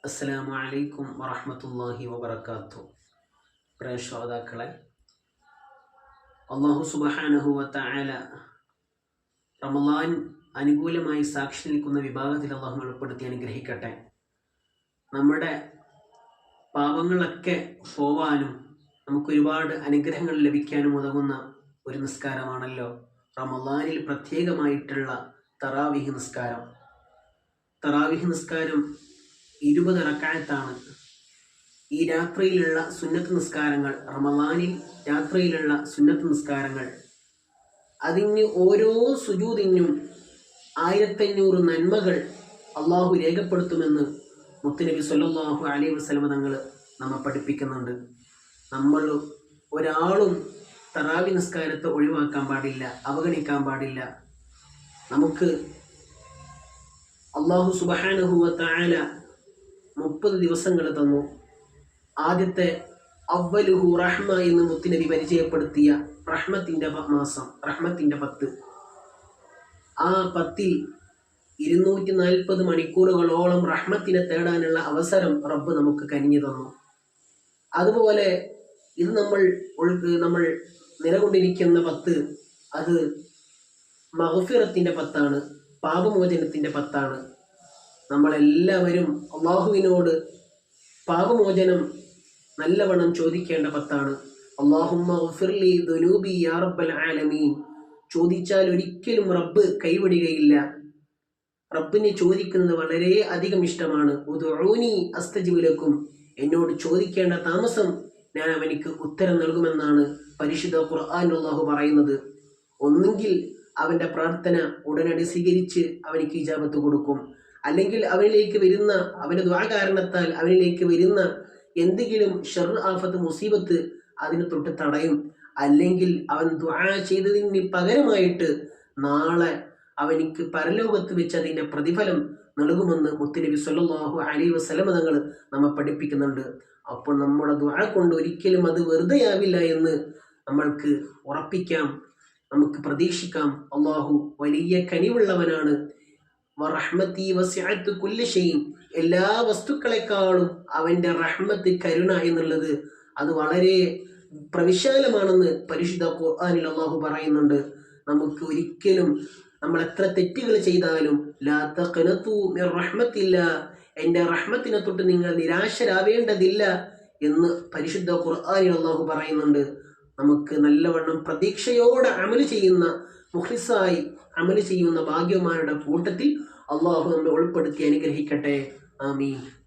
അസ്സലാമു അലൈക്കും വറഹ്മത്തുള്ളാഹി വബറകാതുഹു. പ്രിയ ശ്രോതാക്കളെ, അല്ലാഹു സുബ്ഹാനഹു വ തആല റമളാൻ അനുകൂലമായി സാക്ഷി നിൽക്കുന്ന വിഭാഗത്തിൽ അല്ലാഹു ഉൾപ്പെടുത്തി അനുഗ്രഹിക്കട്ടെ. നമ്മുടെ പാപങ്ങളൊക്കെ പോവാനും നമുക്കൊരുപാട് അനുഗ്രഹങ്ങൾ ലഭിക്കാനും ഉതകുന്ന ഒരു നിസ്കാരമാണല്ലോ റമളാനിൽ പ്രത്യേകമായിട്ടുള്ള തറാവീഹ് നിസ്കാരം. തറാവീഹ് നിസ്കാരം 20 റക്അത്താണ്. ഈ രാത്രിയിലുള്ള സുന്നത്ത് നിസ്കാരങ്ങൾ, റമളാനിൽ രാത്രിയിലുള്ള സുന്നത്ത് നിസ്കാരങ്ങൾ, അതിന് ഓരോ സുജൂദിനും 1500 നന്മകൾ അള്ളാഹു രേഖപ്പെടുത്തുമെന്ന് മുത്തുനബി സ്വല്ലല്ലാഹു അലൈഹി വസല്ലം തങ്ങൾ നമ്മെ പഠിപ്പിക്കുന്നുണ്ട്. നമ്മൾ ഒരാളും തറാവി നിസ്കാരത്തെ ഒഴിവാക്കാൻ പാടില്ല, അവഗണിക്കാൻ പാടില്ല. നമുക്ക് അല്ലാഹു സുബ്ഹാനഹു വ തആല 30 ദിവസങ്ങൾ തന്നു. ആദ്യത്തെ അവ്വലുഹു റഹ്മ എന്ന് മുത്തുനബി പരിചയപ്പെടുത്തിയ റഹ്മത്തിന്റെ മാസം, റഹ്മത്തിന്റെ 10. ആ 10ൽ 240 മണിക്കൂറുകളോളം റഹ്മത്തിനെ തേടാനുള്ള അവസരം റബ്ബ് നമുക്ക് കനിഞ്ഞു തന്നു. അതുപോലെ ഇത് നമ്മൾ നിലകൊണ്ടിരിക്കുന്ന 10 അത് മഗ്ഫിറത്തിന്റെ 10ആണ്, പാപമോചനത്തിന്റെ 10ആണ്. നമ്മളെല്ലാവരും അള്ളാഹുവിനോട് പാപമോചനം നല്ലവണ്ണം ചോദിക്കേണ്ട 10ആണ്. അല്ലാഹുമ്മ ഗ്ഫിർലി ദുനൂബി യാ റബ്ബൽ ആലമീൻ. ചോദിച്ചാൽ ഒരിക്കലും റബ്ബ് കൈവിടുകയില്ല. റബ്ബിനെ ചോദിക്കുന്നത് വളരെ അധികം ഇഷ്ടമാണ്. ഉദ്ഉനി അസ്തജിബ് ലക്കും. എന്നോട് ചോദിക്കേണ്ട താമസം ഞാൻ അവനിക്ക് ഉത്തരം നൽകുമെന്നാണ് പരിശുദ്ധ ഖുർആനിൽ അല്ലാഹു പറയുന്നത്. ഒന്നുകിൽ അവന്റെ പ്രാർത്ഥന ഉടനടി സ്വീകരിച്ച് അവനിക്ക് ഇജാബത്ത് കൊടുക്കും, അല്ലെങ്കിൽ അവനിലേക്ക് വരുന്ന, അവന്റെ ദുആ കാരണത്താൽ അവനിലേക്ക് വരുന്ന എന്തെങ്കിലും ഷർ, ആഫത്ത്, മുസീബത്ത് അതിന് തൊട്ട് തടയും. അല്ലെങ്കിൽ അവൻ ദുആ ചെയ്തതിന് പകരമായിട്ട് നാളെ അവനിക്ക് പരലോകത്ത് വെച്ച് അതിന്റെ പ്രതിഫലം നൽകുമെന്ന് മുത്തുനബി സ്വല്ലല്ലാഹു അലൈഹി വസല്ലം തങ്ങൾ നമ്മെ പഠിപ്പിക്കുന്നുണ്ട്. അപ്പോൾ നമ്മുടെ ദുആ കൊണ്ട് ഒരിക്കലും അത് വെറുതെയാവില്ല എന്ന് നമ്മൾക്ക് ഉറപ്പിക്കാം, നമുക്ക് പ്രതീക്ഷിക്കാം. അല്ലാഹു വലിയ കനിവുള്ളവനാണ്. വറഹ്മതി വസിഅത് കുല്ല ഷൈഇൻ. എല്ലാ വസ്തുക്കളെക്കാളും അവന്റെ റഹ്മത്ത്, കരുണ എന്നുള്ളത് അത് വളരെ പ്രവിശാലമാണെന്ന് പരിശുദ്ധ ഖുർആനിൽ അല്ലാഹു പറയുന്നുണ്ട്. നമുക്ക് ഒരിക്കലും, നമ്മൾ എത്ര തെറ്റുകൾ ചെയ്താലും ലാ തഖ്നതു മിർ റഹ്മത്തില്ല, എന്റെ റഹ്മത്തിനെ തൊട്ട് നിങ്ങൾ നിരാശരാവേണ്ടതില്ല എന്ന് പരിശുദ്ധ ഖുർആനിൽ അല്ലാഹു പറയുന്നുണ്ട്. നമുക്ക് നല്ലവണ്ണം പ്രതീക്ഷയോടെ അമല് ചെയ്യുന്ന, മുഖ്ലിസായി അമല് ചെയ്യുന്ന ഭാഗ്യവാന്മാരുടെ കൂട്ടത്തിൽ അള്ളാഹു നമ്മെ ഉൾപ്പെടുത്തി അനുഗ്രഹിക്കട്ടെ. ആമീൻ.